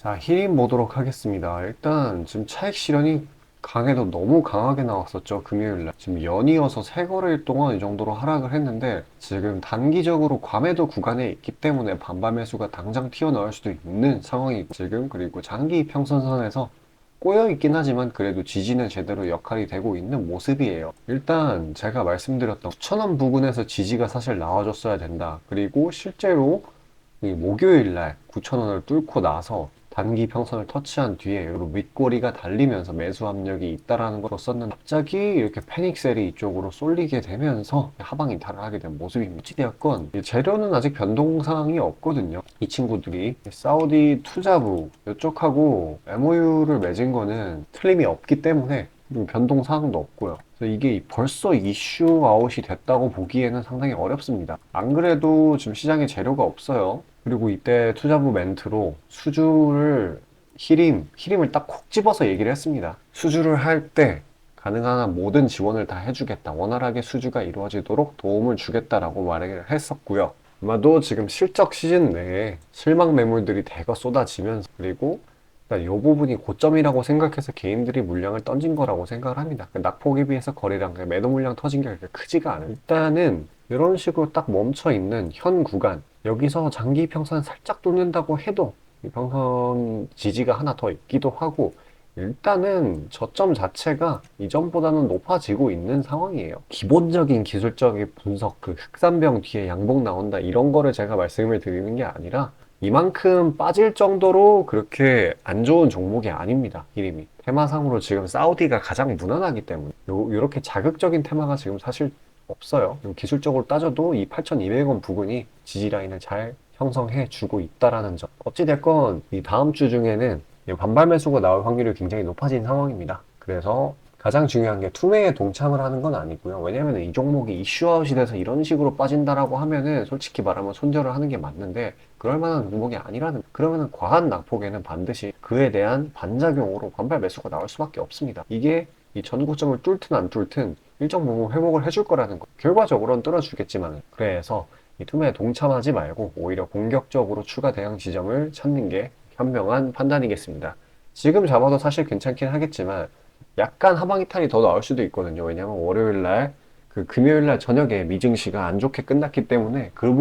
자, 힐링 보도록 하겠습니다. 일단 지금 차익 실현이 강해도 너무 강하게 나왔었죠. 금요일날. 지금 연이어서 세 거래일 동안 이 정도로 하락을 했는데 지금 단기적으로 과매도 구간에 있기 때문에 반발 매수가 당장 튀어나올 수도 있는 상황이고 지금 그리고 장기 평선선에서 꼬여 있긴 하지만 그래도 지지는 제대로 역할이 되고 있는 모습이에요. 일단 제가 말씀드렸던 9,000원 부근에서 지지가 사실 나와줬어야 된다. 그리고 실제로 이 목요일날 9,000원을 뚫고 나서 단기 평선을 터치한 뒤에 요 윗꼬리가 달리면서 매수 압력이 있다라는 걸 썼는데 갑자기 이렇게 패닉셀이 이쪽으로 쏠리게 되면서 하방이 탈하게 된 모습입니다. 어찌되었건 재료는 아직 변동사항이 없거든요. 이 친구들이 사우디 투자부 이쪽하고 MOU를 맺은 거는 틀림이 없기 때문에 변동사항도 없고요. 그래서 이게 벌써 이슈 아웃이 됐다고 보기에는 상당히 어렵습니다. 안 그래도 지금 시장에 재료가 없어요. 그리고 이때 투자부 멘트로 수주를 히림을 딱 콕 집어서 얘기를 했습니다. 수주를 할 때 가능한 한 모든 지원을 다 해주겠다. 원활하게 수주가 이루어지도록 도움을 주겠다라고 말을 했었고요. 아마도 지금 실적 시즌 내에 실망 매물들이 대거 쏟아지면서 그리고 이 부분이 고점이라고 생각해서 개인들이 물량을 던진 거라고 생각을 합니다. 낙폭에 비해서 거래량, 매도 물량 터진 게 그렇게 크지가 않아요. 일단은 이런 식으로 딱 멈춰 있는 현 구간, 여기서 장기 평선 살짝 뚫는다고 해도 이 평선 지지가 하나 더 있기도 하고 일단은 저점 자체가 이전보다는 높아지고 있는 상황이에요. 기본적인 기술적인 분석, 그 흑산병 뒤에 양봉 나온다 이런 거를 제가 말씀을 드리는 게 아니라 이만큼 빠질 정도로 그렇게 안 좋은 종목이 아닙니다. 이름이 테마상으로 지금 사우디가 가장 무난하기 때문에 이렇게 자극적인 테마가 지금 사실 없어요. 기술적으로 따져도 이 8,200원 부근이 지지 라인을 잘 형성해 주고 있다라는 점. 어찌됐건 이 다음 주 중에는 반발 매수가 나올 확률이 굉장히 높아진 상황입니다. 그래서 가장 중요한 게 투매에 동참을 하는 건 아니고요. 왜냐면 이 종목이 이슈아웃이 돼서 이런 식으로 빠진다라고 하면은 솔직히 말하면 손절을 하는 게 맞는데 그럴 만한 종목이 아니라는, 그러면은 과한 낙폭에는 반드시 그에 대한 반작용으로 반발 매수가 나올 수밖에 없습니다. 이게 이 전고점을 뚫든 안 뚫든 일정 부분 회복을 해줄 거라는 거. 결과적으로는 뚫어주겠지만 그래서 이 투매에 동참하지 말고 오히려 공격적으로 추가 대응 지점을 찾는 게 현명한 판단이겠습니다. 지금 잡아도 사실 괜찮긴 하겠지만 약간 하방 이탈이 더 나올 수도 있거든요. 왜냐면 월요일날 금요일날 저녁에 미증시가 안 좋게 끝났기 때문에 그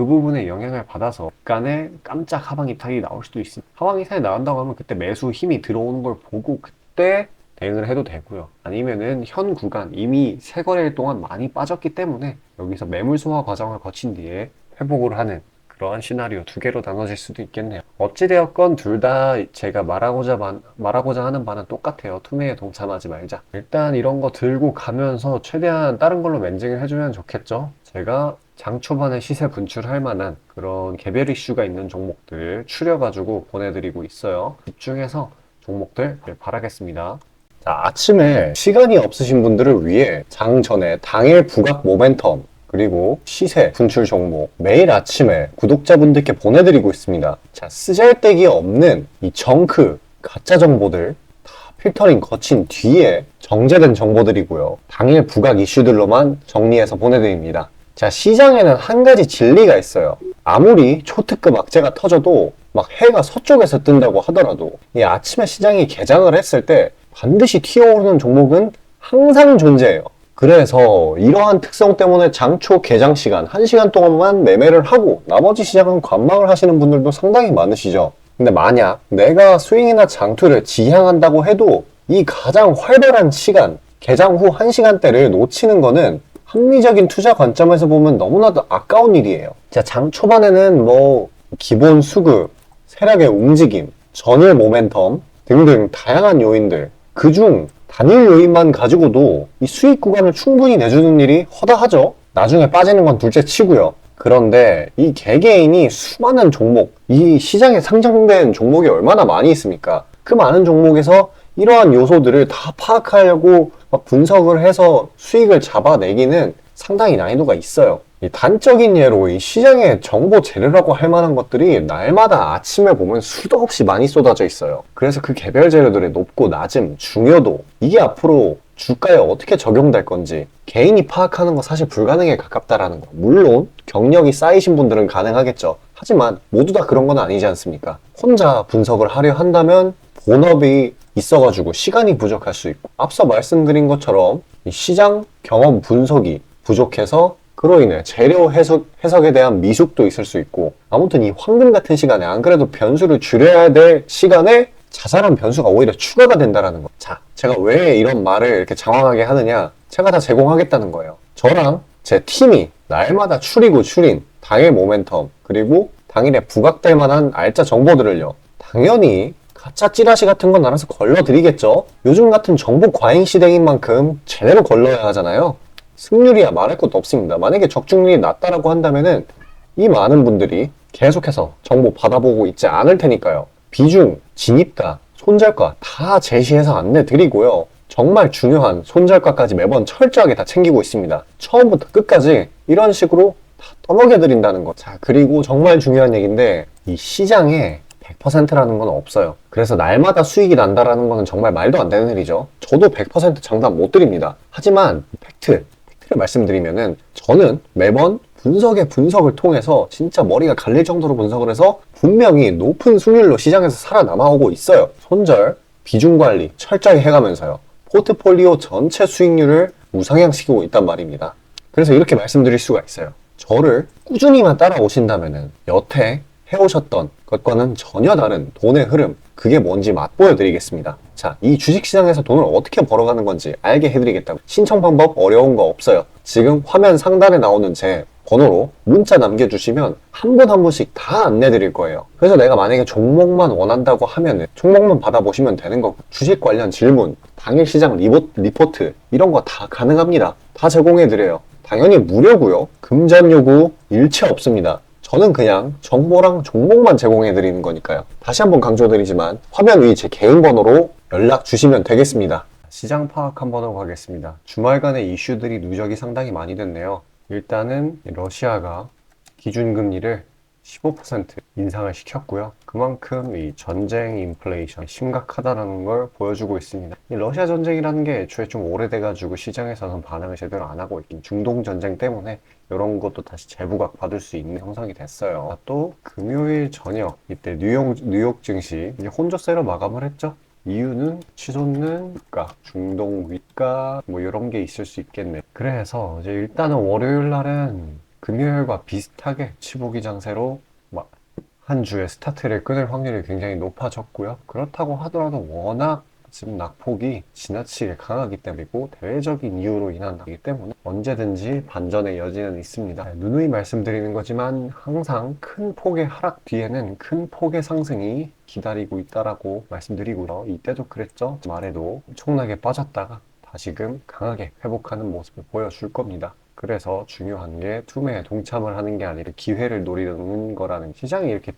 부분에 영향을 받아서 약간의 깜짝 하방 이탈이 나올 수도 있습니다. 하방 이탈이 나온다고 하면 그때 매수 힘이 들어오는 걸 보고 그때 대응을 해도 되고요. 아니면은 현 구간 이미 세 거래일 동안 많이 빠졌기 때문에 여기서 매물 소화 과정을 거친 뒤에 회복을 하는 그러한 시나리오 두 개로 나눠질 수도 있겠네요. 어찌되었건 둘 다 제가 말하고자 하는 바는 똑같아요. 투매에 동참하지 말자. 일단 이런 거 들고 가면서 최대한 다른 걸로 멘징을 해주면 좋겠죠. 제가 장 초반에 시세 분출할 만한 그런 개별 이슈가 있는 종목들 추려가지고 보내드리고 있어요. 집중해서 종목들 바라겠습니다. 자, 아침에 시간이 없으신 분들을 위해 장 전에 당일 부각 모멘텀 그리고 시세 분출 종목 매일 아침에 구독자분들께 보내드리고 있습니다. 자, 쓰잘데기 없는 이 정크 가짜 정보들 다 필터링 거친 뒤에 정제된 정보들이고요. 당일 부각 이슈들로만 정리해서 보내드립니다. 자, 시장에는 한 가지 진리가 있어요. 아무리 초특급 악재가 터져도 막 해가 서쪽에서 뜬다고 하더라도 이 아침에 시장이 개장을 했을 때 반드시 튀어오르는 종목은 항상 존재해요. 그래서 이러한 특성 때문에 장초 개장 시간 1시간 동안만 매매를 하고 나머지 시장은 관망을 하시는 분들도 상당히 많으시죠. 근데 만약 내가 스윙이나 장투를 지향한다고 해도 이 가장 활발한 시간, 개장 후 1시간대를 놓치는 거는 합리적인 투자 관점에서 보면 너무나도 아까운 일이에요. 자, 장 초반에는 뭐 기본 수급, 세력의 움직임, 전일 모멘텀 등등 다양한 요인들, 그중 단일 요인만 가지고도 이 수익 구간을 충분히 내주는 일이 허다하죠. 나중에 빠지는 건 둘째 치고요. 그런데 이 개개인이 수많은 종목, 이 시장에 상장된 종목이 얼마나 많이 있습니까? 그 많은 종목에서 이러한 요소들을 다 파악하려고 막 분석을 해서 수익을 잡아내기는 상당히 난이도가 있어요. 이 단적인 예로 이 시장의 정보 재료라고 할 만한 것들이 날마다 아침에 보면 수도 없이 많이 쏟아져 있어요. 그래서 그 개별 재료들의 높고 낮음, 중요도 이게 앞으로 주가에 어떻게 적용될 건지 개인이 파악하는 거 사실 불가능에 가깝다라는 거. 물론 경력이 쌓이신 분들은 가능하겠죠. 하지만 모두 다 그런 건 아니지 않습니까? 혼자 분석을 하려 한다면 본업이 있어가지고 시간이 부족할 수 있고, 앞서 말씀드린 것처럼 이 시장 경험 분석이 부족해서 그로 인해 재료 해석에 대한 미숙도 있을 수 있고, 아무튼 이 황금 같은 시간에 안 그래도 변수를 줄여야 될 시간에 자잘한 변수가 오히려 추가가 된다라는 거. 자, 제가 왜 이런 말을 이렇게 장황하게 하느냐? 제가 다 제공하겠다는 거예요. 저랑 제 팀이 날마다 추린 당일 모멘텀, 그리고 당일에 부각될 만한 알짜 정보들을요, 당연히 가짜 찌라시 같은 건 알아서 걸러드리겠죠. 요즘 같은 정보 과잉 시대인 만큼 제대로 걸러야 하잖아요. 승률이야 말할 것도 없습니다. 만약에 적중률이 낮다라고 한다면은 이 많은 분들이 계속해서 정보 받아보고 있지 않을 테니까요. 비중, 진입가, 손절가 다 제시해서 안내드리고요. 정말 중요한 손절가까지 매번 철저하게 다 챙기고 있습니다. 처음부터 끝까지 이런 식으로 다 떠먹여드린다는 것. 자, 그리고 정말 중요한 얘기인데, 이 시장에 100%라는 건 없어요. 그래서 날마다 수익이 난다라는 거는 정말 말도 안 되는 일이죠. 저도 100% 장담 못 드립니다. 하지만 팩트를 말씀드리면은, 저는 매번 분석을 통해서 진짜 머리가 갈릴 정도로 분석을 해서 분명히 높은 수익률로 시장에서 살아남아오고 있어요. 손절, 비중 관리 철저히 해가면서요. 포트폴리오 전체 수익률을 우상향시키고 있단 말입니다. 그래서 이렇게 말씀드릴 수가 있어요. 저를 꾸준히만 따라오신다면은 여태 해오셨던 것과는 전혀 다른 돈의 흐름, 그게 뭔지 맛보여 드리겠습니다. 자, 이 주식시장에서 돈을 어떻게 벌어가는 건지 알게 해드리겠다고. 신청 방법 어려운 거 없어요. 지금 화면 상단에 나오는 제 번호로 문자 남겨주시면 한 분 한 분씩 다 안내드릴 거예요. 그래서 내가 만약에 종목만 원한다고 하면은 종목만 받아보시면 되는 거고, 주식 관련 질문, 당일 시장 리포트 이런 거 다 가능합니다. 다 제공해드려요. 당연히 무료고요. 금전 요구 일체 없습니다. 저는 그냥 정보랑 종목만 제공해드리는 거니까요. 다시 한번 강조드리지만 화면 위 제 개인 번호로 연락 주시면 되겠습니다. 시장 파악 한번 하고 가겠습니다. 주말간의 이슈들이 누적이 상당히 많이 됐네요. 일단은 러시아가 기준금리를 15% 인상을 시켰고요. 그만큼 이 전쟁 인플레이션 심각하다는 걸 보여주고 있습니다. 이 러시아 전쟁이라는 게 애초에 좀 오래돼가지고 시장에서는 반응을 제대로 안 하고 있긴, 중동 전쟁 때문에 이런 것도 다시 재부각 받을 수 있는 형성이 됐어요. 또 금요일 저녁 이때 뉴욕 증시 이제 혼조세로 마감을 했죠. 이유는 치솟는 윗가, 중동 윗가 뭐 이런 게 있을 수 있겠네. 그래서 이제 일단은 월요일 날은 금요일과 비슷하게 치보기 장세로 한 주의 스타트를 끊을 확률이 굉장히 높아졌고요. 그렇다고 하더라도 워낙 지금 낙폭이 지나치게 강하기 때문이고 대외적인 이유로 인한 거기 때문에 언제든지 반전의 여지는 있습니다. 누누이 말씀드리는 거지만 항상 큰 폭의 하락 뒤에는 큰 폭의 상승이 기다리고 있다라고 말씀드리고요. 이때도 그랬죠. 말에도 엄청나게 빠졌다가 다시금 강하게 회복하는 모습을 보여줄 겁니다. 그래서 중요한 게 투매에 동참을 하는 게 아니라 기회를 노리는 거라는, 시장이 이렇게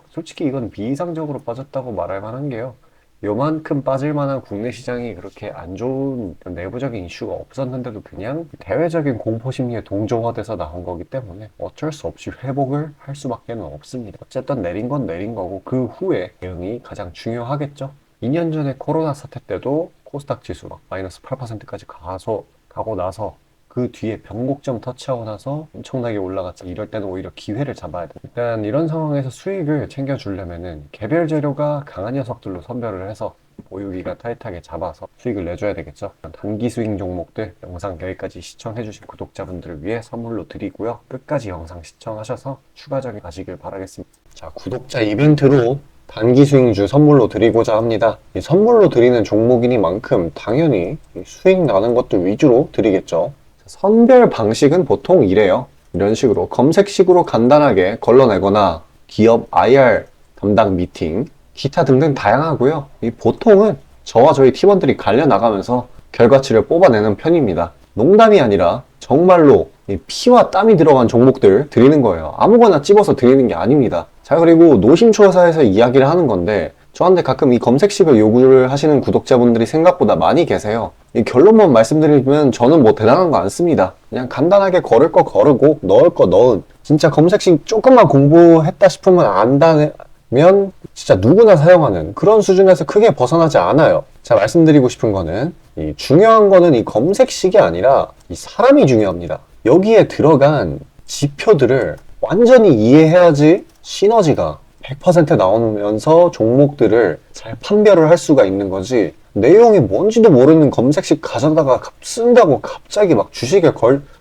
솔직히 이건 비이상적으로 빠졌다고 말할 만한 게요. 요만큼 빠질 만한 국내 시장이 그렇게 안 좋은 내부적인 이슈가 없었는데도 그냥 대외적인 공포 심리에 동조화돼서 나온 거기 때문에 어쩔 수 없이 회복을 할 수밖에 없습니다. 어쨌든 내린 건 내린 거고 그 후에 대응이 가장 중요하겠죠. 2년 전에 코로나 사태 때도 코스닥 지수 마이너스 8%까지 가고 나서 그 뒤에 변곡점 터치하고 나서 엄청나게 올라갔죠. 이럴 때는 오히려 기회를 잡아야 돼요. 일단 이런 상황에서 수익을 챙겨주려면은 개별 재료가 강한 녀석들로 선별을 해서 보유기간 타이트하게 잡아서 수익을 내줘야 되겠죠. 단기 수익 종목들 영상 여기까지 시청해주신 구독자분들을 위해 선물로 드리고요. 끝까지 영상 시청하셔서 추가적인 가시길 바라겠습니다. 자, 구독자 이벤트로 단기 수익주 선물로 드리고자 합니다. 이 선물로 드리는 종목이니만큼 당연히 수익 나는 것들 위주로 드리겠죠. 선별 방식은 보통 이래요. 이런 식으로 검색식으로 간단하게 걸러내거나 기업 IR 담당 미팅, 기타 등등 다양하고요. 이 보통은 저와 저희 팀원들이 갈려나가면서 결과치를 뽑아내는 편입니다. 농담이 아니라 정말로 피와 땀이 들어간 종목들 드리는 거예요. 아무거나 찝어서 드리는 게 아닙니다. 자, 그리고 노심초사에서 이야기를 하는 건데, 저한테 가끔 이 검색식을 요구를 하시는 구독자분들이 생각보다 많이 계세요. 이 결론만 말씀드리면 저는 뭐 대단한 거 안 씁니다. 그냥 간단하게 걸을 거 거르고 넣을 거 넣은, 진짜 검색식 조금만 공부했다 싶으면 안다면 진짜 누구나 사용하는 그런 수준에서 크게 벗어나지 않아요. 자, 말씀드리고 싶은 거는 이 중요한 거는 이 검색식이 아니라 이 사람이 중요합니다. 여기에 들어간 지표들을 완전히 이해해야지 시너지가 100% 나오면서 종목들을 잘 판별을 할 수가 있는 거지, 내용이 뭔지도 모르는 검색식 가져다가 쓴다고 갑자기 막 주식에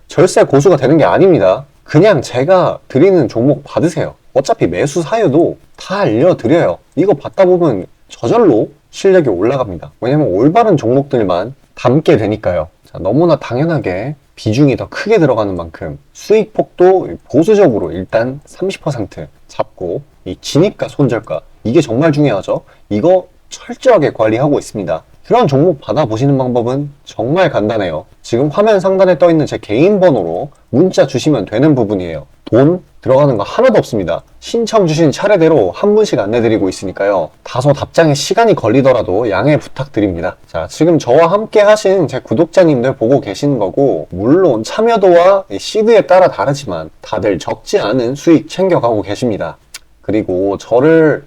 절세 고수가 되는 게 아닙니다. 그냥 제가 드리는 종목 받으세요. 어차피 매수 사유도 다 알려드려요. 이거 받다 보면 저절로 실력이 올라갑니다. 왜냐면 올바른 종목들만 담게 되니까요. 자, 너무나 당연하게 비중이 더 크게 들어가는 만큼 수익폭도 보수적으로 일단 30% 잡고, 이 진입가 손절가, 이게 정말 중요하죠. 이거 철저하게 관리하고 있습니다. 그런 종목 받아보시는 방법은 정말 간단해요. 지금 화면 상단에 떠있는 제 개인 번호로 문자 주시면 되는 부분이에요. 돈 들어가는 거 하나도 없습니다. 신청 주신 차례대로 한 분씩 안내드리고 있으니까요. 다소 답장에 시간이 걸리더라도 양해 부탁드립니다. 자, 지금 저와 함께 하신 제 구독자님들 보고 계시는 거고, 물론 참여도와 시드에 따라 다르지만 다들 적지 않은 수익 챙겨가고 계십니다. 그리고 저를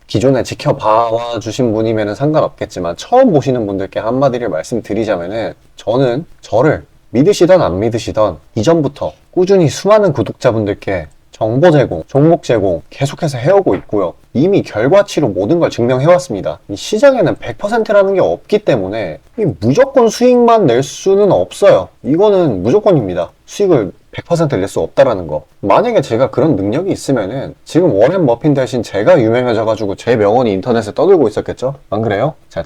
기존에 지켜봐 주신 분이면 상관없겠지만 처음 보시는 분들께 한마디를 말씀드리자면은, 저는 저를 믿으시던 안 믿으시던 이전부터 꾸준히 수많은 구독자분들께 정보 제공, 종목 제공 계속해서 해오고 있고요. 이미 결과치로 모든 걸 증명해왔습니다. 이 시장에는 100%라는 게 없기 때문에 무조건 수익만 낼 수는 없어요. 이거는 무조건입니다. 수익을 100% 낼 수 없다라는 거. 만약에 제가 그런 능력이 있으면은 지금 워렌 버핏 대신 제가 유명해져가지고 제 명언이 인터넷에 떠들고 있었겠죠? 안 그래요? 자,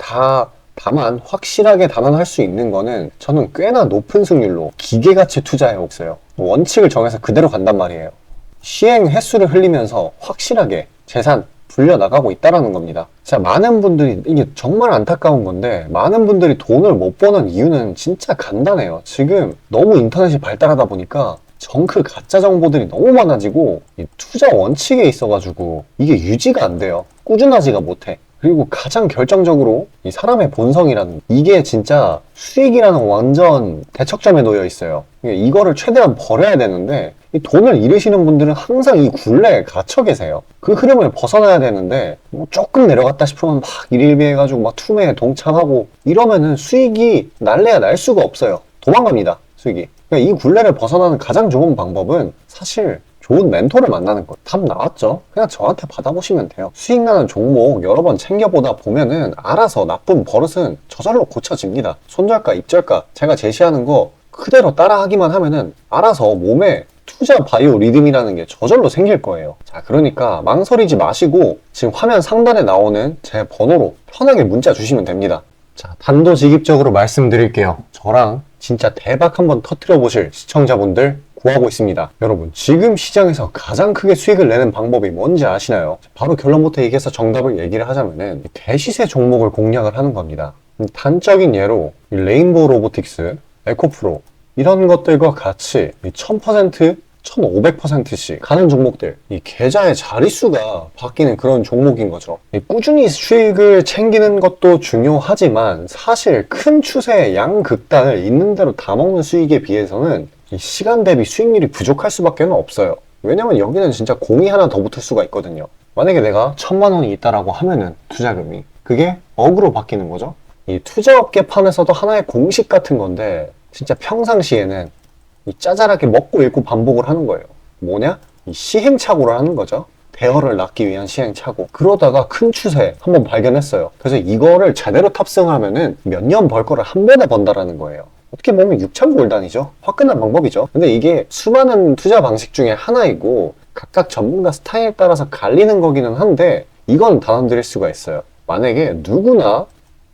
다만 확실하게 단언할 수 있는 거는, 저는 꽤나 높은 승률로 기계같이 투자해 있어요. 원칙을 정해서 그대로 간단 말이에요. 시행 횟수를 흘리면서 확실하게 재산 불려나가고 있다라는 겁니다. 자, 많은 분들이, 이게 정말 안타까운 건데, 많은 분들이 돈을 못 버는 이유는 진짜 간단해요. 지금 너무 인터넷이 발달하다 보니까 정크 가짜 정보들이 너무 많아지고, 이 투자 원칙에 있어가지고 이게 유지가 안 돼요. 꾸준하지가 못해. 그리고 가장 결정적으로 이 사람의 본성이라는, 이게 진짜 수익이라는 완전 대척점에 놓여 있어요. 이거를 최대한 버려야 되는데, 이 돈을 잃으시는 분들은 항상 이 굴레에 갇혀 계세요. 그 흐름을 벗어나야 되는데, 뭐 조금 내려갔다 싶으면 막 일일비해가지고 막 투매에 동참하고 이러면은 수익이 날래야 날 수가 없어요. 도망갑니다, 수익이. 그러니까 이 굴레를 벗어나는 가장 좋은 방법은 사실 좋은 멘토를 만나는 거예요. 답 나왔죠? 그냥 저한테 받아보시면 돼요. 수익 나는 종목 여러 번 챙겨보다 보면은 알아서 나쁜 버릇은 저절로 고쳐집니다. 손절가, 입절가 제가 제시하는 거 그대로 따라하기만 하면은 알아서 몸에 투자 바이오 리듬이라는 게 저절로 생길 거예요. 자, 그러니까 망설이지 마시고 지금 화면 상단에 나오는 제 번호로 편하게 문자 주시면 됩니다. 자, 단도직입적으로 말씀드릴게요. 저랑 진짜 대박 한번 터뜨려 보실 시청자분들 구하고 있습니다. 여러분, 지금 시장에서 가장 크게 수익을 내는 방법이 뭔지 아시나요? 바로 결론부터 얘기해서 정답을 얘기를 하자면은 대시세 종목을 공략을 하는 겁니다. 단적인 예로 레인보우 로보틱스, 에코프로 이런 것들과 같이 1000%, 1500%씩 가는 종목들, 이 계좌의 자릿수가 바뀌는 그런 종목인 거죠. 꾸준히 수익을 챙기는 것도 중요하지만 사실 큰 추세의 양극단을 있는 대로 다 먹는 수익에 비해서는 이 시간 대비 수익률이 부족할 수밖에 없어요. 왜냐면 여기는 진짜 공이 하나 더 붙을 수가 있거든요. 만약에 내가 1000만 원이 있다라고 하면은 투자금이, 그게 억으로 바뀌는 거죠. 이 투자업계판에서도 하나의 공식 같은 건데, 진짜 평상시에는 이 짜잘하게 먹고 읽고 반복을 하는 거예요. 뭐냐? 이 시행착오를 하는 거죠. 대여를 낳기 위한 시행착오. 그러다가 큰 추세 한번 발견했어요. 그래서 이거를 제대로 탑승하면은 몇 년 벌 거를 한 번에 번다라는 거예요. 어떻게 보면 육천골단이죠. 화끈한 방법이죠. 근데 이게 수많은 투자 방식 중에 하나이고 각각 전문가 스타일에 따라서 갈리는 거기는 한데, 이건 단언드릴 수가 있어요. 만약에 누구나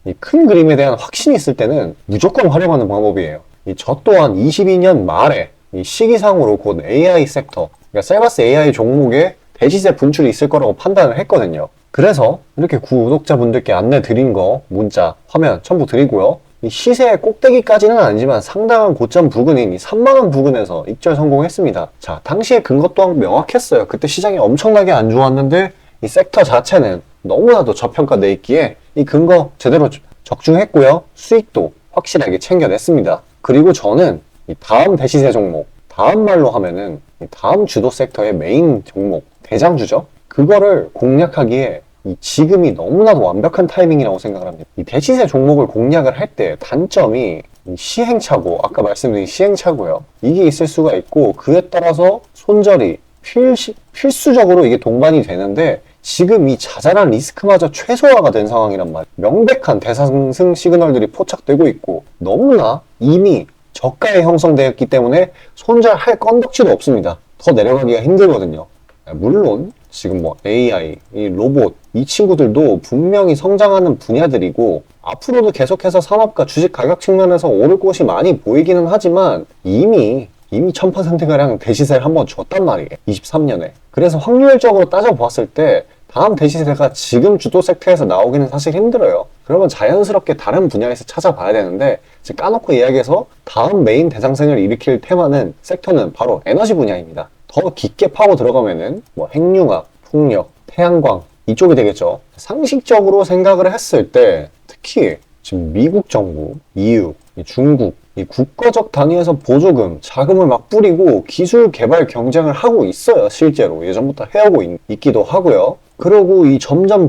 이 큰 그림에 대한 확신이 있을 때는 무조건 활용하는 방법이에요. 저 또한 22년 말에 이 시기상으로 곧 AI 섹터, 그러니까 셀바스 AI 종목에 대시세 분출이 있을 거라고 판단을 했거든요. 그래서 이렇게 구독자분들께 안내 드린 거 문자, 화면 첨부 드리고요. 이 시세의 꼭대기까지는 아니지만 상당한 고점 부근인 이 3만원 부근에서 입절 성공했습니다. 자, 당시에 근거 또한 명확했어요. 그때 시장이 엄청나게 안 좋았는데 이 섹터 자체는 너무나도 저평가돼 있기에 이 근거 제대로 적중했고요. 수익도 확실하게 챙겨냈습니다. 그리고 저는 이 다음 대시세 종목, 다음 말로 하면은 이 다음 주도 섹터의 메인 종목, 대장주죠. 그거를 공략하기에 이 지금이 너무나도 완벽한 타이밍이라고 생각을 합니다. 이 대시세 종목을 공략을 할 때 단점이 이 시행착오, 아까 말씀드린 시행착오요. 이게 있을 수가 있고, 그에 따라서 손절이 필수적으로 이게 동반이 되는데 지금 이 자잘한 리스크마저 최소화가 된 상황이란 말이에요. 명백한 대상승 시그널들이 포착되고 있고 너무나 이미 저가에 형성되었기 때문에 손절할 건덕지도 없습니다. 더 내려가기가 힘들거든요. 물론 지금 뭐 AI, 이 로봇, 이 친구들도 분명히 성장하는 분야들이고 앞으로도 계속해서 산업과 주식 가격 측면에서 오를 곳이 많이 보이기는 하지만 이미 1000%가량 대시세를 한번 줬단 말이에요. 23년에. 그래서 확률적으로 따져보았을 때 다음 대시세가 지금 주도 섹터에서 나오기는 사실 힘들어요. 그러면 자연스럽게 다른 분야에서 찾아봐야 되는데 지금 까놓고 이야기해서 다음 메인 대상승을 일으킬 테마는 섹터는 바로 에너지 분야입니다. 더 깊게 파고 들어가면은 뭐 핵융합, 풍력, 태양광 이쪽이 되겠죠. 상식적으로 생각을 했을 때 특히 지금 미국 정부, EU, 중국 이 국가적 단위에서 보조금, 자금을 막 뿌리고 기술 개발 경쟁을 하고 있어요. 실제로 예전부터 해오고 있기도 하고요. 그리고 이 점점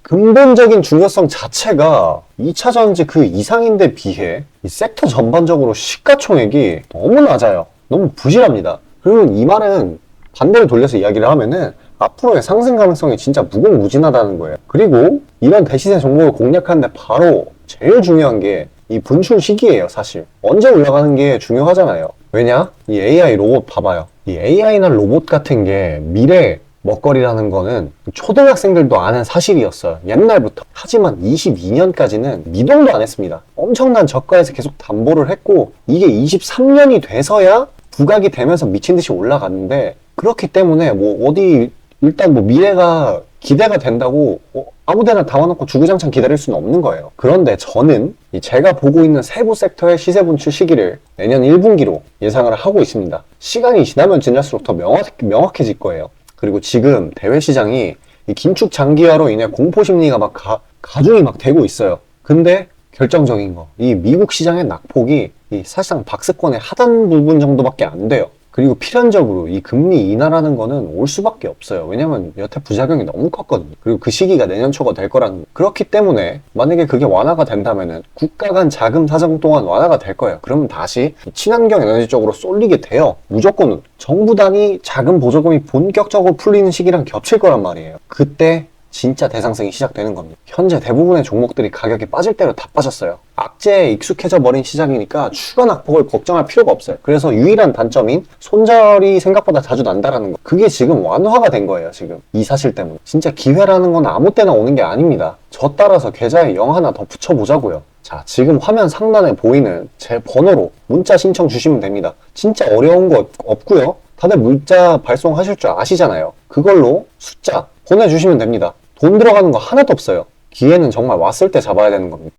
근본적인 중요성 자체가 2차 전지 그 이상인데 비해 이 섹터 전반적으로 시가총액이 너무 낮아요. 너무 부실합니다. 그리고 이 말은 반대로 돌려서 이야기를 하면은 앞으로의 상승 가능성이 진짜 무궁무진하다는 거예요. 그리고 이런 대시세 종목을 공략하는데 바로 제일 중요한 게 이 분출 시기예요, 사실. 언제 올라가는 게 중요하잖아요. 왜냐? 이 AI 로봇 봐봐요. 이 AI나 로봇 같은 게 미래 먹거리라는 거는 초등학생들도 아는 사실이었어요. 옛날부터. 하지만 22년까지는 미동도 안 했습니다. 엄청난 저가에서 계속 담보를 했고 이게 23년이 돼서야 부각이 되면서 미친 듯이 올라갔는데 그렇기 때문에 뭐 어디 일단 뭐 미래가 기대가 된다고 아무데나 담아놓고 주구장창 기다릴 수는 없는 거예요. 그런데 저는 제가 보고 있는 세부 섹터의 시세 분출 시기를 내년 1분기로 예상을 하고 있습니다. 시간이 지나면 지날수록 더 명확해질 거예요. 그리고 지금 대외 시장이 이 긴축 장기화로 인해 공포 심리가 막 가중이 막 되고 있어요. 근데 결정적인 거, 이 미국 시장의 낙폭이 사실상 박스권의 하단 부분 정도밖에 안 돼요. 그리고 필연적으로 이 금리 인하라는 거는 올 수밖에 없어요. 왜냐면 여태 부작용이 너무 컸거든요. 그리고 그 시기가 내년 초가 될 거라는 거. 그렇기 때문에 만약에 그게 완화가 된다면은 국가 간 자금 사정 동안 완화가 될 거예요. 그러면 다시 친환경 에너지 쪽으로 쏠리게 돼요. 무조건 정부 단위 자금 보조금이 본격적으로 풀리는 시기랑 겹칠 거란 말이에요. 그때 진짜 대상승이 시작되는 겁니다. 현재 대부분의 종목들이 가격이 빠질 대로 다 빠졌어요. 악재에 익숙해져 버린 시장이니까 추가 낙폭을 걱정할 필요가 없어요. 그래서 유일한 단점인 손절이 생각보다 자주 난다라는 거. 그게 지금 완화가 된 거예요, 지금. 이 사실 때문에. 진짜 기회라는 건 아무 때나 오는 게 아닙니다. 저 따라서 계좌에 0 하나 더 붙여보자고요. 자, 지금 화면 상단에 보이는 제 번호로 문자 신청 주시면 됩니다. 진짜 어려운 거 없고요. 다들 문자 발송하실 줄 아시잖아요. 그걸로 숫자 보내주시면 됩니다. 돈 들어가는 거 하나도 없어요. 기회는 정말 왔을 때 잡아야 되는 겁니다.